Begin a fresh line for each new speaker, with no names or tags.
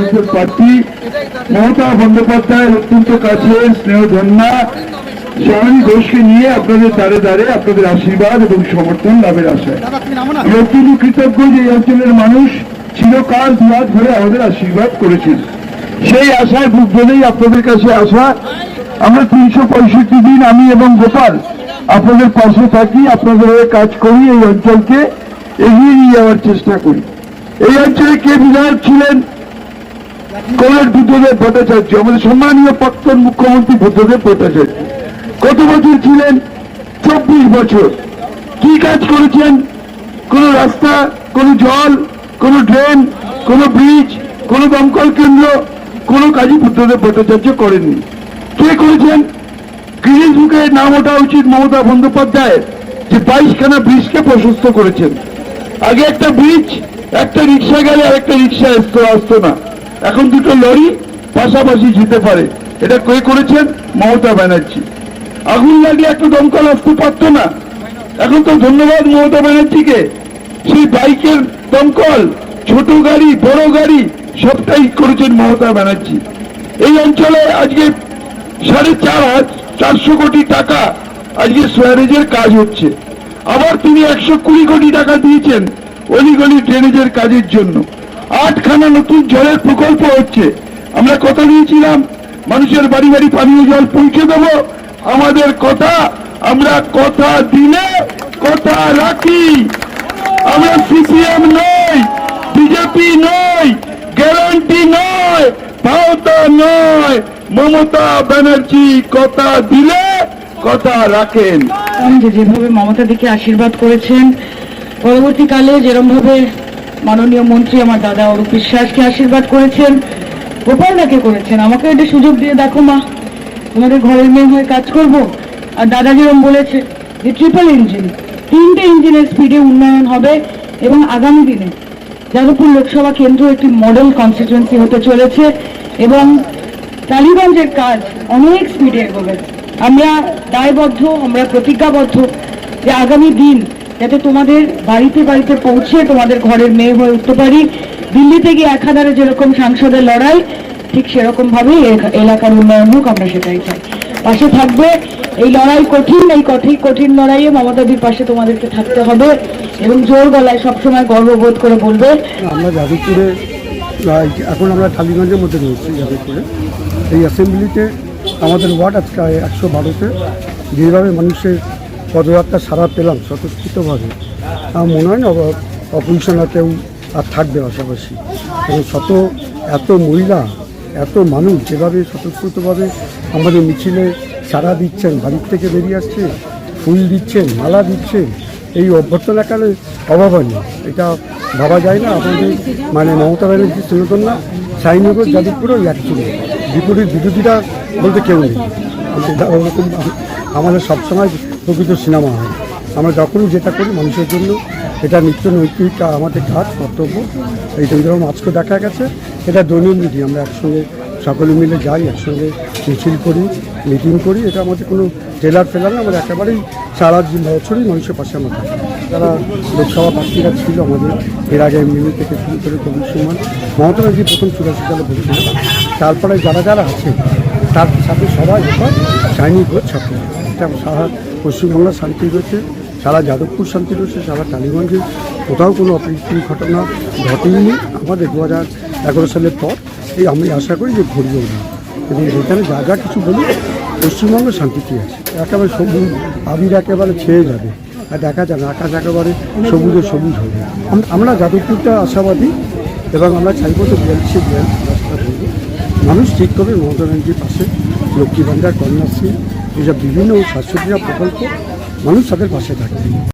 কংগ্রেসের প্রার্থী মমতা বন্দ্যোপাধ্যায়ের অত্যন্ত কাছে স্নেহধন্যা শাওনি ঘোষকে নিয়ে আপনাদের দ্বারে দ্বারে আপনাদের আশীর্বাদ এবং সমর্থন লাভের আশায় আমি অত্যন্ত কৃতজ্ঞ যে এই অঞ্চলের মানুষ চিরকাল দুহাত ধরে আমাদের আশীর্বাদ করেছেন। সেই আশায় বুক বলেই আপনাদের কাছে আসা। আমরা 365 দিন আমি এবং গোপাল আপনাদের পাশে থাকি, আপনাদের হয়ে কাজ করি, এই অঞ্চলকে এগিয়ে নিয়ে যাওয়ার চেষ্টা করি। এই অঞ্চলে কে বিধায়ক ছিলেন? কমরেড বুদ্ধদেব ভট্টাচার্য, আমাদের সম্মানীয় প্রাক্তন মুখ্যমন্ত্রী বুদ্ধদেব ভট্টাচার্য। কত বছর ছিলেন? 24 বছর। কি কাজ করেছেন? কোন রাস্তা, কোন জল, কোন ড্রেন, কোন ব্রিজ, কোন দমকল কেন্দ্র, কোন কাজই বুদ্ধদেব ভট্টাচার্য করেননি। কে করেছেন? গিনেস বুকে নাম ওঠা উচিত মমতা বন্দ্যোপাধ্যায়, যে 22খানা ব্রিজকে প্রশস্ত করেছেন। আগে একটা ব্রিজ, একটা রিক্সা গেলে আর একটা রিক্সা আসতো না, এখন দুটো লরি পাশাপাশি যেতে পারে। এটা কে করেছেন? মমতা ব্যানার্জি। আগুন লাগলে একটা দমকল আসতে পারতো না, এখন তো ধন্যবাদ মমতা ব্যানার্জিকে। সেই বাইকের দমকল, ছোট গাড়ি, বড় গাড়ি সবটাই করেছেন মমতা ব্যানার্জি। এই অঞ্চলে আজকে 450 কোটি টাকা আজকে সোয়ারেজের কাজ হচ্ছে। আবার তিনি 120 কোটি টাকা দিয়েছেন অলিগলি ড্রেনেজের কাজের জন্য। 8খানা নতুন জলের প্রকল্প হচ্ছে। আমরা কথা দিয়েছিলাম মানুষের বাড়ি বাড়ি পানীয় জল পৌঁছে দেব। আমাদের কথা, আমরা কথা দিলে কথা রাখি। আমরা সিপিএম নই, বিজেপি নই, গ্যারান্টি নয়, ভাওতা নয়। মমতা ব্যানার্জি কথা দিলে কথা রাখেন।
যেভাবে মমতা দিকে আশীর্বাদ করেছেন, পরবর্তীকালে যেরকম ভাবে মাননীয় মন্ত্রী আমার দাদা অরূপ বিশ্বাসকে আশীর্বাদ করেছেন, গোপালদাকে করেছেন, আমাকে একটা সুযোগ দিয়ে দেখো মা, তোমাদের ঘরের মেয়ে হয়ে কাজ করব। আর দাদা যেরকম বলেছে যে ট্রিপল ইঞ্জিন, 3টে ইঞ্জিনের স্পিডে উন্নয়ন হবে এবং আগামী দিনে যাদবপুর লোকসভা কেন্দ্র একটি মডেল কনস্টিটুয়েন্সি হতে চলেছে এবং টালিগঞ্জের কাজ অনেক স্পিডে এগোবে। আমরা দায়বদ্ধ, আমরা প্রতিজ্ঞাবদ্ধ যে আগামী দিন যাতে তোমাদের বাড়িতে বাড়িতে পৌঁছে তোমাদের ঘরের মেয়ে হয়ে উঠতে পারি। দিল্লিতে গিয়ে একাধারে যেরকম সাংসদের লড়াই, ঠিক সেরকম ভাবে এলাকার উন্নয়ন হোক, আমরা সেটাই চাই। পাশে থাকবে। এই লড়াই কঠিন, এই কঠিন লড়াইয়ে মমতাদির পাশে তোমাদেরকে থাকতে হবে এবং জোর গলায় সবসময় গর্ববোধ করে বলবে।
আমরা যাদবপুরে এখন আমরা টালিগঞ্জের মধ্যে রয়েছি। যাদবপুরে এই অ্যাসেম্বলিতে আমাদের ওয়ার্ড আজকে 112তে যেভাবে মানুষের পদযাত্রা সারা পেলাম স্বতঃস্ফূর্তভাবে, আমার মনে হয় না অপোজিশন কেউ আর থাকবে পাশাপাশি। এবং এত মহিলা, এত মানুষ যেভাবে স্বতঃস্ফূর্তভাবে আমাদের মিছিলে সাড়া দিচ্ছেন, বাড়ির থেকে বেরিয়ে আসছে, ফুল দিচ্ছেন, মালা দিচ্ছেন, এই অভ্যর্থনাকালে অভাবনীয়। এটা ভাবা যায় না। আমাদের মমতা ব্যানার্জির স্নেহধন্য না, সাইনগর যাদবপুরও একচুয়ালি বিরোধীরা বলতে কেউ নেই। ওরকম আমাদের সবসময় প্রকৃত সিনেমা হয়। আমরা যখনই যেটা করি মানুষের জন্য, এটা নিত্য নৈতিক আমাদের কাজ, কর্তব্য। এই যেরকম আজকে দেখা গেছে, এটা দৈনন্দিনই আমরা একসঙ্গে সকলে মিলে যাই, একসঙ্গে মিছিল করি, মিটিং করি। এটা আমাদের কোনো ট্রেলার ফেলার না, আমরা একেবারেই সারা বছরই মানুষের পাশে আমরা থাকি। যারা লোকসভা প্রার্থীরা ছিল আমাদের এর আগে এমএলএ থেকে শুরু করে কবির সুমন, মমতা ব্যানার্জি প্রথম 84 সালে বলেছিল, তারপরে যারা আছে তার সাথে সবাই এবার শাইনি ঘোষ ছাত্র। এটা সারা পশ্চিমবাংলার শান্তি রয়েছে, সারা যাদবপুর শান্তি রয়েছে, সারা টালিগঞ্জে কোথাও কোনো অপ্রীতিকর ঘটনা ঘটেনি আমাদের 2011 সালের পর। এই আমি আশা করি যে ঘটবেও না। এবং যেখানে যা কিছু বলি পশ্চিমবঙ্গ শান্তিতে আছে, একেবারে সবুজ আবির একেবারে ছেয়ে যাবে। আর দেখা যাবে আকাশ একেবারে সবুজে সবুজ হবে। আমরা যাদবপুরটা আশাবাদী এবং আমরা চাইবো তো রাস্তা করবো। মানুষ ঠিক করে মমতা ব্যানার্জির পাশে, লক্ষ্মী ভাণ্ডার, কন্যাশ্রী, এসব বিভিন্ন স্বাস্থ্যসেবা প্রকল্প, মানুষ তাদের পাশে থাকবে।